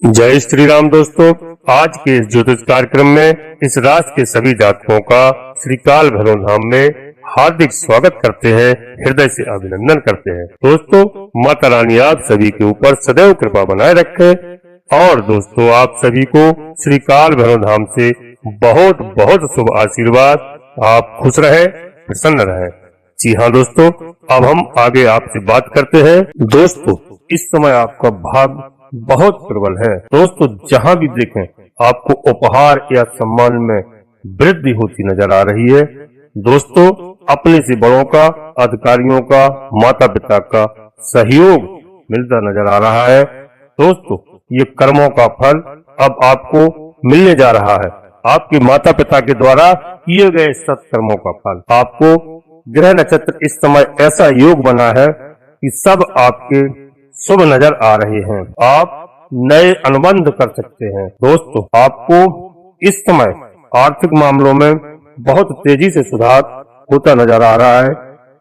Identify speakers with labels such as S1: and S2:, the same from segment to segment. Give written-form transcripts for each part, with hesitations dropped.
S1: जय श्री राम दोस्तों, आज के इस ज्योतिष कार्यक्रम में इस राशि के सभी जातकों का श्री काल भैरव धाम में हार्दिक स्वागत करते हैं, हृदय से अभिनंदन करते हैं। दोस्तों, माता रानी आप सभी के ऊपर सदैव कृपा बनाए रखे और दोस्तों आप सभी को श्री काल भैरव धाम से बहुत बहुत शुभ आशीर्वाद। आप खुश रहे, प्रसन्न रहे। जी हाँ दोस्तों, अब हम आगे आपसे बात करते हैं। दोस्तों, इस समय आपका भाग बहुत प्रबल है। दोस्तों, जहाँ भी देखें आपको उपहार या सम्मान में वृद्धि होती नजर आ रही है। दोस्तों, अपने से बड़ों का, अधिकारियों का, माता पिता का सहयोग मिलता नजर आ रहा है। दोस्तों, ये कर्मों का फल अब आपको मिलने जा रहा है। आपके माता पिता के द्वारा किए गए सत्कर्मों का फल आपको ग्रह नक्षत्र इस समय ऐसा योग बना है कि सब आपके शुभ नजर आ रहे हैं। आप नए अनुबंध कर सकते हैं। दोस्तों, आपको इस समय आर्थिक मामलों में बहुत तेजी से सुधार होता नजर आ रहा है,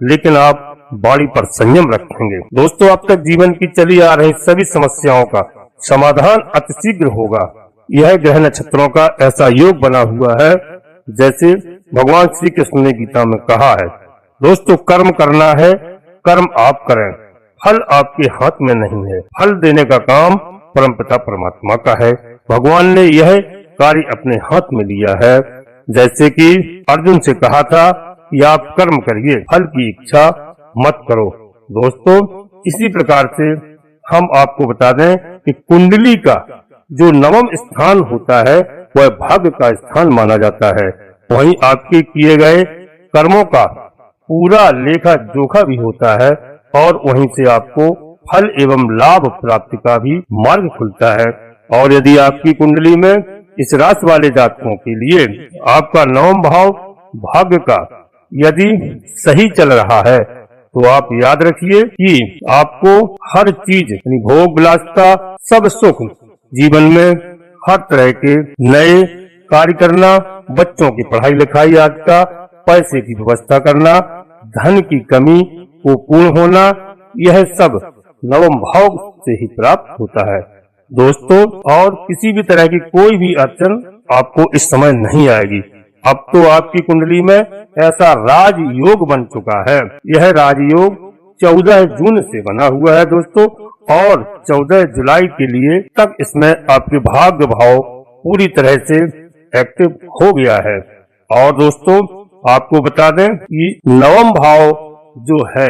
S1: लेकिन आप वाणी पर संयम रखेंगे। दोस्तों, अब तक जीवन की चली आ रही सभी समस्याओं का समाधान अतिशीघ्र होगा। यह ग्रह नक्षत्रों का ऐसा योग बना हुआ है जैसे भगवान श्री कृष्ण ने गीता में कहा है। दोस्तों, कर्म करना है, कर्म आप करें, फल आपके हाथ में नहीं है। फल देने का काम परमपिता परमात्मा का है। भगवान ने यह कार्य अपने हाथ में लिया है। जैसे कि अर्जुन से कहा था कि आप कर्म करिए, फल की इच्छा मत करो। दोस्तों, इसी प्रकार से हम आपको बता दें कि कुंडली का जो नवम स्थान होता है वह भाग्य का स्थान माना जाता है। वहीं आपके किए गए कर्मों का पूरा लेखा जोखा भी होता है और वहीं से आपको फल एवं लाभ प्राप्ति का भी मार्ग खुलता है। और यदि आपकी कुंडली में इस राशि वाले जातकों के लिए आपका नवम भाव भाग्य का यदि सही चल रहा है तो आप याद रखिए कि आपको हर चीज यानी भोग विलासिता सब सुख जीवन में हर तरह के नए कार्य करना, बच्चों की पढ़ाई लिखाई आदि का, पैसे की व्यवस्था करना, धन की कमी को पूर्ण होना, यह सब नवम भाव से ही प्राप्त होता है। दोस्तों, और किसी भी तरह की कोई भी अड़चन आपको इस समय नहीं आएगी। अब तो आपकी कुंडली में ऐसा राजयोग बन चुका है। यह राजयोग 14 जून से बना हुआ है दोस्तों, और 14 जुलाई के लिए तक इसमें आपके भाग्य भाव पूरी तरह से एक्टिव हो गया है। और दोस्तों, आपको बता दें कि नवम भाव जो है,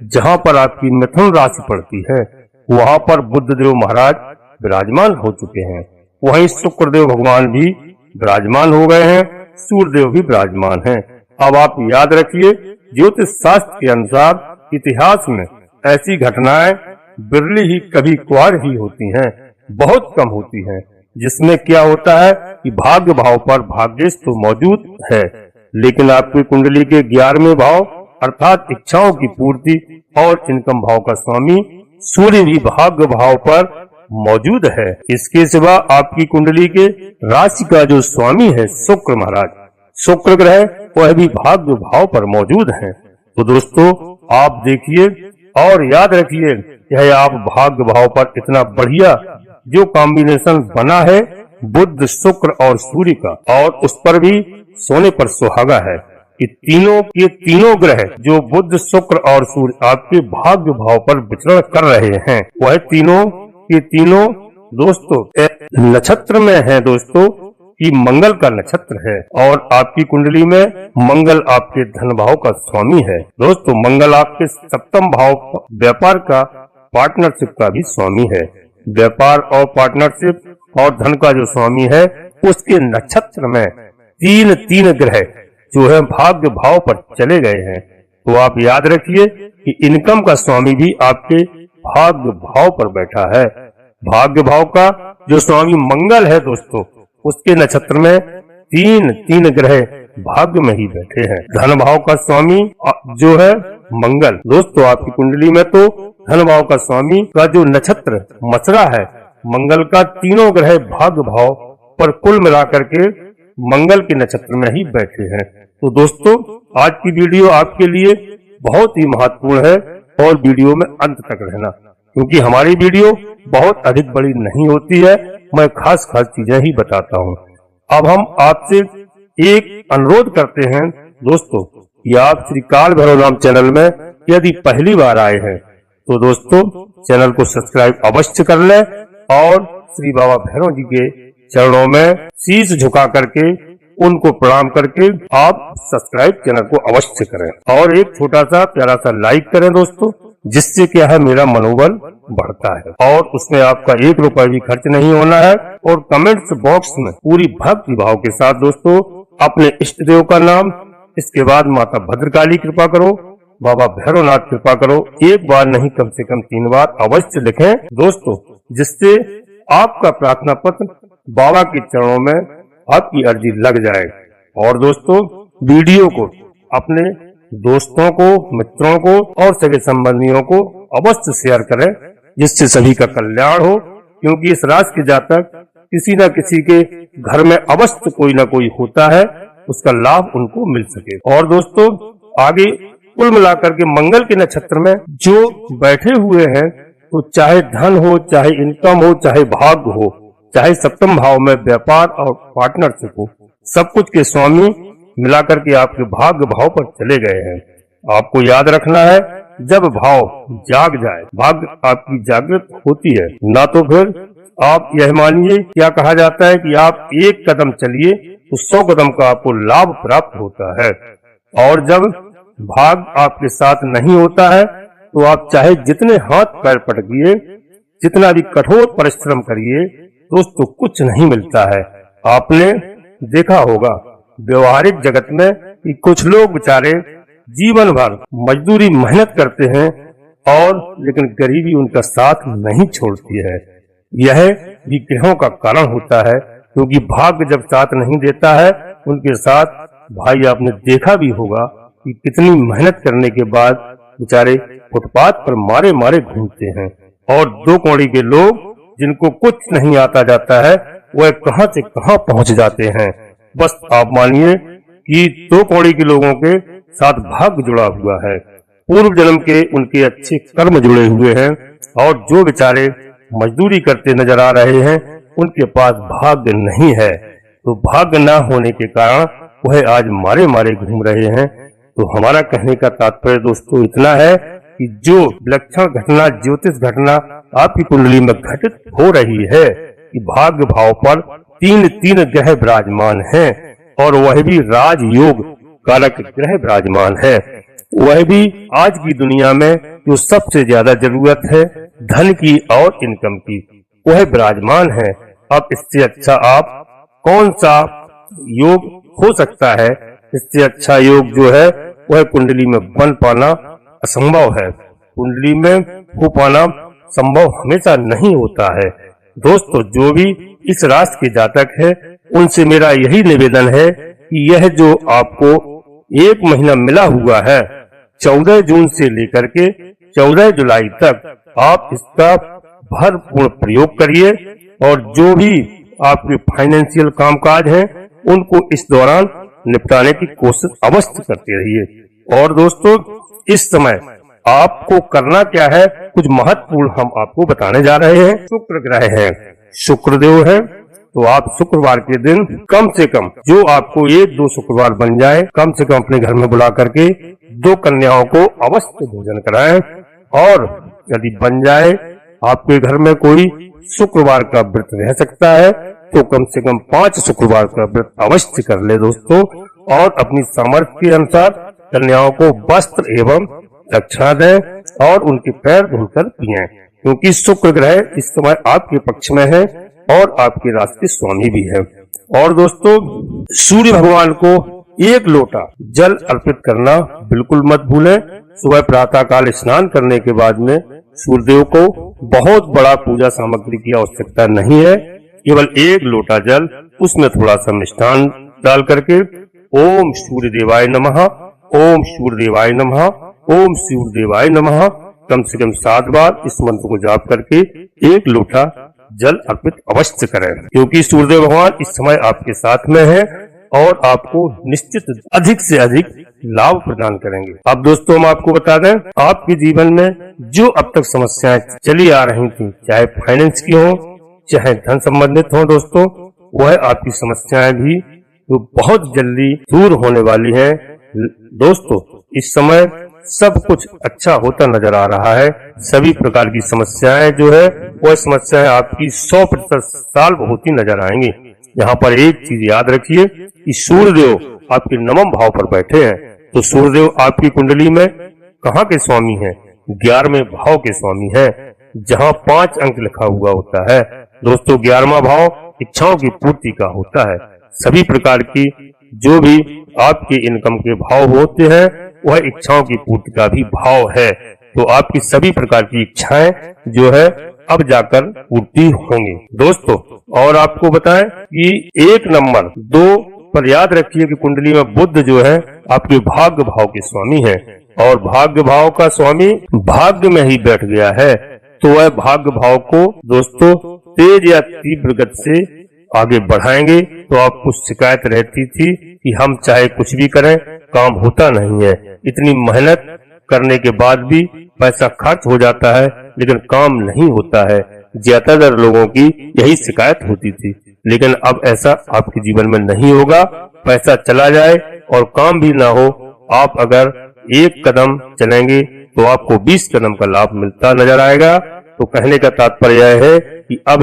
S1: जहां पर आपकी मिथुन राशि पड़ती है, वहां पर बुद्धदेव महाराज विराजमान हो चुके हैं। वहीं शुक्रदेव भगवान भी विराजमान हो गए हैं, सूर्यदेव भी विराजमान हैं। अब आप याद रखिए, ज्योतिष शास्त्र के अनुसार इतिहास में ऐसी घटनाएं बिरली ही कभी कभार ही होती हैं, बहुत कम होती हैं, जिसमें क्या होता है कि भाग्य भाव पर भाग्येश तो मौजूद है, लेकिन आपकी कुंडली के 11वें भाव अर्थात इच्छाओं की पूर्ति और इनकम भाव का स्वामी सूर्य भी भाग्य भाव पर मौजूद है। इसके सिवा आपकी कुंडली के राशि का जो स्वामी है शुक्र महाराज, शुक्र ग्रह, वह भी भाग्य भाव पर मौजूद है। तो दोस्तों, आप देखिए और याद रखिए, यह आप भाग्य भाव पर इतना बढ़िया जो कॉम्बिनेशन बना है बुध, शुक्र और सूर्य का, और उस पर भी सोने पर सुहागा है। ये तीनों ग्रह जो बुध, शुक्र और सूर्य आपके भाग्य भाव पर विचरण कर रहे हैं, वह तीनों दोस्तों नक्षत्र में है दोस्तों, कि मंगल का नक्षत्र है। और आपकी कुंडली में मंगल आपके धन भाव का स्वामी है। दोस्तों, मंगल आपके सप्तम भाव व्यापार का, पार्टनरशिप का भी स्वामी है। व्यापार और पार्टनरशिप और धन का जो स्वामी है, उसके नक्षत्र में तीन ग्रह जो है भाग्य भाव पर चले गए हैं। तो आप याद रखिए कि इनकम का स्वामी भी आपके भाग्य भाव पर बैठा है। भाग्य भाव का जो स्वामी मंगल है दोस्तों, उसके नक्षत्र में तीन ग्रह भाग्य में ही बैठे हैं। धन भाव का स्वामी जो है मंगल, दोस्तों आपकी कुंडली में तो धन भाव का स्वामी का जो नक्षत्र मसरा है, मंगल का तीनों ग्रह भाग्य भाव पर कुल मिलाकर के मंगल के नक्षत्र में ही बैठे हैं। तो दोस्तों, आज की वीडियो आपके लिए बहुत ही महत्वपूर्ण है और वीडियो में अंत तक रहना, क्योंकि हमारी वीडियो बहुत अधिक बड़ी नहीं होती है मैं खास चीजें ही बताता हूँ। अब हम आपसे एक अनुरोध करते हैं दोस्तों कि आप श्री काल भैरव नाम चैनल में यदि पहली बार आए हैं तो दोस्तों चैनल को सब्सक्राइब अवश्य कर लें और श्री बाबा भैरव जी के चरणों में शीश झुका करके उनको प्रणाम करके आप सब्सक्राइब चैनल को अवश्य करें और एक छोटा सा प्यारा सा लाइक करें दोस्तों, जिससे क्या है मेरा मनोबल बढ़ता है और उसमें आपका 1 रुपए भी खर्च नहीं होना है। और कमेंट्स बॉक्स में पूरी भक्ति भाव के साथ दोस्तों अपने इष्ट देव का नाम, इसके बाद माता भद्रकाली कृपा करो, बाबा भैरवनाथ कृपा करो, एक बार नहीं कम से कम 3 बार अवश्य लिखें दोस्तों, जिससे आपका प्रार्थना पत्र बाबा के चरणों में आपकी अर्जी लग जाए। और दोस्तों वीडियो को अपने दोस्तों को, मित्रों को और सगे संबंधियों को अवश्य शेयर करें, जिससे सभी का कल्याण हो, क्योंकि इस राशि के जातक किसी न किसी के घर में अवश्य कोई न कोई होता है, उसका लाभ उनको मिल सके। और दोस्तों आगे कुल मिलाकर के मंगल के नक्षत्र में जो बैठे हुए हैं, तो चाहे धन हो, चाहे इनकम हो, चाहे भाग्य हो, चाहे सप्तम भाव में व्यापार और पार्टनरशिप हो, सब कुछ के स्वामी मिलाकर के आपके भाग्य भाव पर चले गए हैं। आपको याद रखना है, जब भाव जाग जाए, भाग्य आपकी जागृत होती है, ना तो फिर आप यह मानिए, क्या कहा जाता है कि आप 1 कदम चलिए तो 100 कदम का आपको लाभ प्राप्त होता है। और जब भाग आपके साथ नहीं होता है तो आप चाहे जितने हाथ पैर पटकिए, जितना भी कठोर परिश्रम करिए दोस्तों, कुछ नहीं मिलता है। आपने देखा होगा व्यवहारिक जगत में कि कुछ लोग बेचारे जीवन भर मजदूरी मेहनत करते हैं और लेकिन गरीबी उनका साथ नहीं छोड़ती है। यह विग्रहों का कारण होता है, क्योंकि भाग्य जब साथ नहीं देता है उनके साथ, भाई आपने देखा भी होगा कि कितनी मेहनत करने के बाद बेचारे फुटपाथ पर मारे मारे घूमते हैं। और 2 कौड़ी के लोग जिनको कुछ नहीं आता जाता है, वह कहां से कहां पहुंच जाते हैं। बस आप मानिए कि 2 कौड़ी के लोगों के साथ भाग्य जुड़ा हुआ है, पूर्व जन्म के उनके अच्छे कर्म जुड़े हुए हैं, और जो बेचारे मजदूरी करते नजर आ रहे हैं उनके पास भाग्य नहीं है। तो भाग्य न होने के कारण वह आज मारे मारे घूम रहे हैं। तो हमारा कहने का तात्पर्य दोस्तों इतना है कि जो विलक्षण घटना, ज्योतिष घटना आपकी कुंडली में घटित हो रही है कि भाग्य भाव पर 3 ग्रह विराजमान हैं, और वह भी राजयोग कारक ग्रह विराजमान है। वह भी आज की दुनिया में जो सबसे ज्यादा जरूरत है धन की और इनकम की, वह विराजमान है। अब इससे अच्छा आप कौन सा योग हो सकता है? इससे अच्छा योग जो है वह कुंडली में बन पाना असंभव है। कुंडली में हो पाना संभव हमेशा नहीं होता है। दोस्तों जो भी इस राशि के जातक है उनसे मेरा यही निवेदन है कि यह जो आपको 1 महीना मिला हुआ है, 14 जून से लेकर के 14 जुलाई तक आप इसका भरपूर प्रयोग करिए, और जो भी आपके फाइनेंशियल कामकाज हैं उनको इस दौरान निपटाने की कोशिश अवश्य करते रहिए। और दोस्तों इस समय आपको करना क्या है, कुछ महत्वपूर्ण हम आपको बताने जा रहे हैं। शुक्र ग्रह है, शुक्रदेव है, तो आप शुक्रवार के दिन कम से कम जो आपको 1-2 शुक्रवार बन जाए, कम से कम अपने घर में बुला करके 2 कन्याओं को अवश्य भोजन कराएं। और यदि बन जाए आपके घर में कोई शुक्रवार का व्रत रह सकता है तो कम से कम 5 शुक्रवार का व्रत अवश्य कर ले दोस्तों, और अपनी सामर्थ्य के अनुसार कन्याओं को वस्त्र एवं दक्षिणा दें और उनके पैर धुलकर पिएं, क्योंकि शुक्र ग्रह इस समय आपके पक्ष में है और आपके राशि के स्वामी भी है। और दोस्तों सूर्य भगवान को 1 लोटा जल अर्पित करना बिल्कुल मत भूलें। सुबह प्रातः काल स्नान करने के बाद में सूर्यदेव को बहुत बड़ा पूजा सामग्री की आवश्यकता नहीं है, केवल 1 लोटा जल, उसमें थोड़ा सा मिष्ठान डाल करके ओम सूर्य देवाय नमः, ओम सूर्य देवाय नमः, ओम सूर्य देवाय नमः कम से कम 7 बार इस मंत्र को जाप करके 1 लोटा जल अर्पित अवश्य करें, क्योंकि सूर्यदेव भगवान इस समय आपके साथ में है और आपको निश्चित अधिक से अधिक लाभ प्रदान करेंगे। अब दोस्तों हम आपको बता दें, आपके जीवन में जो अब तक समस्याएं चली आ रही थी, चाहे फाइनेंस की हो, चाहे धन संबंधित हो दोस्तों, वह आपकी समस्याएं भी तो बहुत जल्दी दूर होने वाली है। दोस्तों इस समय सब कुछ अच्छा होता नजर आ रहा है। सभी प्रकार की समस्याएं जो है वह समस्याएं आपकी 100% सॉल्व होती नजर आएंगी। यहाँ पर एक चीज याद रखिए कि सूर्यदेव आपके नवम भाव पर बैठे हैं, तो सूर्यदेव आपकी कुंडली में कहाँ के स्वामी हैं? 11वें भाव के स्वामी हैं, जहाँ 5 अंक लिखा हुआ होता है। दोस्तों 11वां भाव इच्छाओं की पूर्ति का होता है। सभी प्रकार की जो भी आपके इनकम के भाव होते हैं वह इच्छाओं की पूर्ति का भी भाव है। तो आपकी सभी प्रकार की इच्छाएं जो है अब जाकर पूर्ति होंगी। दोस्तों और आपको बताएं कि 1 नंबर 2 पर याद रखिए कि कुंडली में बुध जो है आपके भाग्य भाव के स्वामी है, और भाग्य भाव का स्वामी भाग्य में ही बैठ गया है। तो वह भाग्य भाव को दोस्तों तेज या तीव्र गति से आगे बढ़ाएंगे। तो आपको शिकायत रहती थी कि हम चाहे कुछ भी करें काम होता नहीं है, इतनी मेहनत करने के बाद भी पैसा खर्च हो जाता है लेकिन काम नहीं होता है। ज्यादातर लोगों की यही शिकायत होती थी, लेकिन अब ऐसा आपके जीवन में नहीं होगा। पैसा चला जाए और काम भी ना हो, आप अगर 1 कदम चलेंगे तो आपको 20 कदम का लाभ मिलता नजर आएगा। तो कहने का तात्पर्य यह है कि अब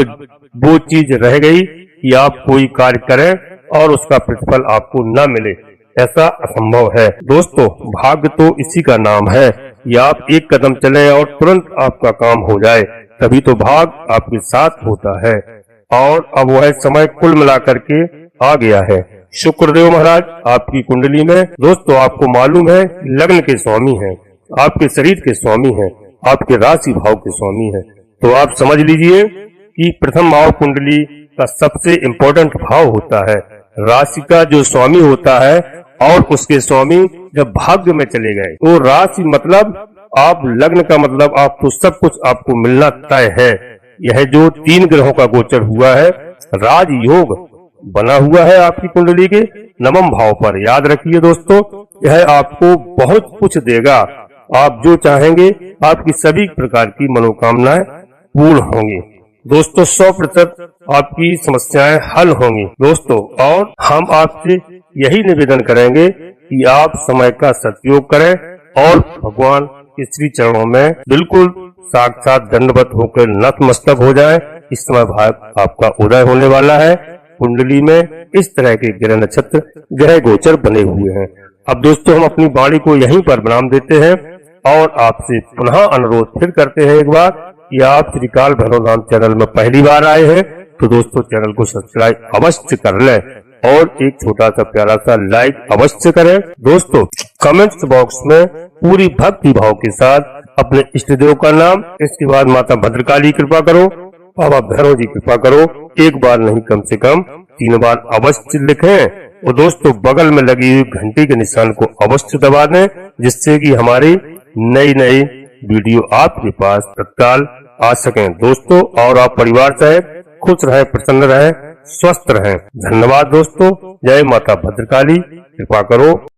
S1: वो चीज रह गई कि आप कोई कार्य करें और उसका प्रतिफल आपको न मिले, ऐसा असंभव है। दोस्तों भाग्य तो इसी का नाम है, या आप 1 कदम चलें और तुरंत आपका काम हो जाए, तभी तो भाग आपके साथ होता है। और अब वह समय कुल मिलाकर के आ गया है। शुक्रदेव महाराज आपकी कुंडली में दोस्तों आपको मालूम है लग्न के स्वामी हैं, आपके शरीर के स्वामी हैं, आपके राशि भाव के स्वामी हैं। तो आप समझ लीजिए कि प्रथम भाव कुंडली का सबसे इम्पोर्टेंट भाव होता है। राशि का जो स्वामी होता है और उसके स्वामी जब भाग्य में चले गए तो राशि मतलब आप लग्न का मतलब आप तो सब कुछ आपको मिलना तय है। यह जो 3 ग्रहों का गोचर हुआ है, राज योग बना हुआ है आपकी कुंडली के नवम भाव पर। याद रखिए दोस्तों यह आपको बहुत कुछ देगा। आप जो चाहेंगे आपकी सभी प्रकार की मनोकामनाएं पूर्ण होंगी। दोस्तों 100% आपकी समस्याएं हल होंगी दोस्तों। और हम आपसे यही निवेदन करेंगे कि आप समय का सदुपयोग करें और भगवान के श्री चरणों में बिल्कुल साक्षात दंडवत होकर नतमस्तक हो जाएं। इस समय भाग आपका उदय होने वाला है। कुंडली में इस तरह के ग्रह नक्षत्र ग्रह गोचर बने हुए हैं। अब दोस्तों हम अपनी वाणी को यहीं पर विराम देते हैं और आपसे पुनः अनुरोध फिर करते हैं एक बार कि आप श्रीकाल भैरव धाम चैनल में पहली बार आए हैं तो दोस्तों चैनल को सब्सक्राइब अवश्य कर लें और एक छोटा सा प्यारा सा लाइक अवश्य करें। दोस्तों कमेंट्स बॉक्स में पूरी भक्ति भाव के साथ अपने इष्ट देव का नाम, इसके बाद माता भद्रकाली कृपा करो, बाबा भैरव जी कृपा करो, एक बार नहीं कम से कम 3 बार अवश्य लिखें। और दोस्तों बगल में लगी हुई घंटी के निशान को अवश्य दबा दें, जिससे कि हमारी नई वीडियो आपके पास तत्काल आ सकें दोस्तों। और आप परिवार सहित खुश रहें, प्रसन्न रहें, स्वस्थ रहें। धन्यवाद दोस्तों। जय माता भद्रकाली, कृपा करो।